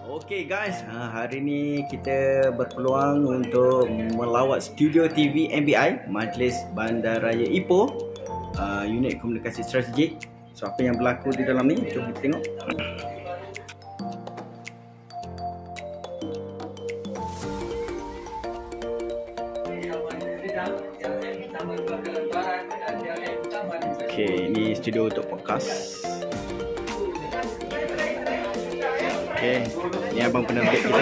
Okay guys, hari ni kita berpeluang untuk melawat studio TV MBI Majlis Bandaraya Ipoh, unit komunikasi strategik. So apa yang berlaku di dalam ni, jom kita tengok. Okay, ini studio untuk podcast. Okay, ni abang penerbit kita.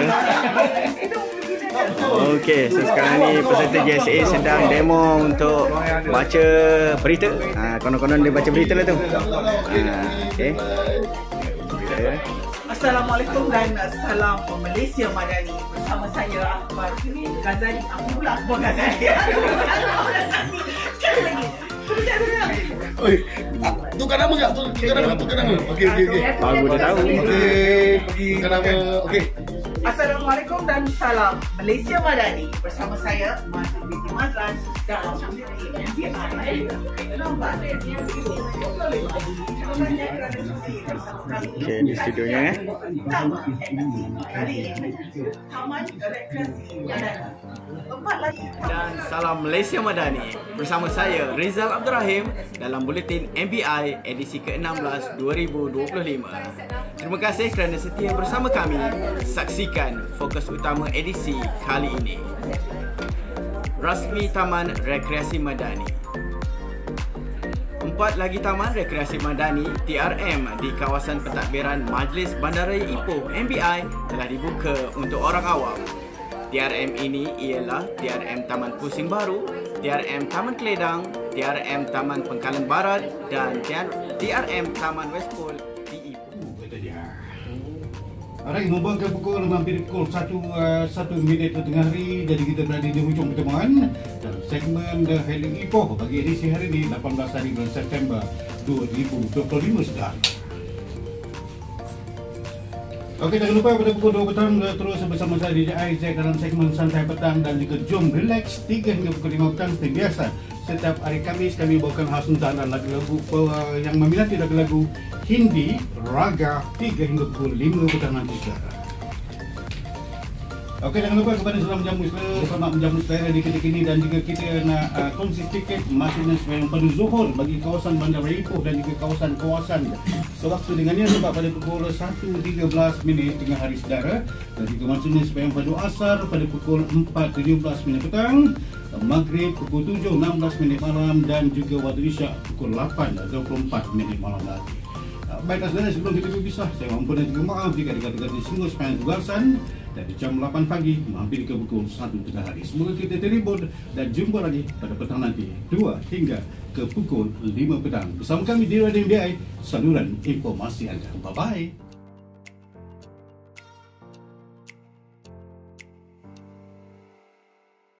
Okay, so sekarang ni peserta JSA sedang demo untuk baca berita. Konon-konon dia baca berita lah tu. Okay. Assalamualaikum dan salam Malaysia Madani. Bersama saya Akbar Ghazali. Aku pula Akbar Ghazali. Sekali lagi. Oi, tukar nama tak? Tukar nama. Okey. Baru dah tahu. Okey, tukar nama. Okey. Assalamualaikum dan salam Malaysia Madani. Bersama saya Masud binti Mazlan dalam MBI. Okay, di studionya Taman Rekreasi Madani. Dan salam Malaysia Madani. Bersama saya Rizal Abdul Rahim dalam buletin MBI edisi ke-16 2025. Terima kasih kerana setia bersama kami. Saksikan fokus utama edisi kali ini. Rasmi Taman Rekreasi Madani. 4 lagi Taman Rekreasi Madani TRM di kawasan pentadbiran Majlis Bandaraya Ipoh MBI telah dibuka untuk orang awam. TRM ini ialah TRM Taman Pusing Baru, TRM Taman Keledang, TRM Taman Pengkalan Barat dan TRM Taman Westpol di Ipoh. Alright, membangkang pukul hampir pukul 1 minit tengah hari. Jadi kita berada di hujung pertemuan dalam segmen The Hailing Ipoh bagi edisi hari ini 18 hari bulan September 2025 sudah. Okey, jangan lupa pada pukul 2 petang terus bersama saya DJ Isaac dalam segmen Santai Petang dan juga Jom Relax 3 hingga pukul 5 petang seperti biasa. Setiap hari Khamis kami bawakan khas dan lagu-lagu yang meminati lagu-lagu Hindi, Raga 3 hingga pukul 5 petang nanti saudara. Okey, jangan lupa kepada salam menjamu selera, selamat menjamu selera di ketika ini dan juga kita nak kongsi tiket maksudnya sepanjang pada Zuhur bagi kawasan Bandaraya Ipoh dan juga kawasan-kawasan sewaktu dengannya sebab pada pukul 1.13 minit tengah hari saudara dan juga maksudnya sepanjang pada Asar pada pukul 4.17 minit petang, Maghrib pukul 7.16 minit malam dan juga waktu Isyak pukul 8.24 minit malam nanti. Baiklah saudara, sebelum kita berpisah, saya mohon dan juga maaf jika dikata-kata disinggung sepanjang tugasan dari jam 8 pagi hampir ke pukul 1 tengah hari. Semoga kita terhibur dan jumpa lagi pada petang nanti 2 hingga ke pukul 5 petang bersama kami di Radio MBI, saluran informasi anda. Bye-bye.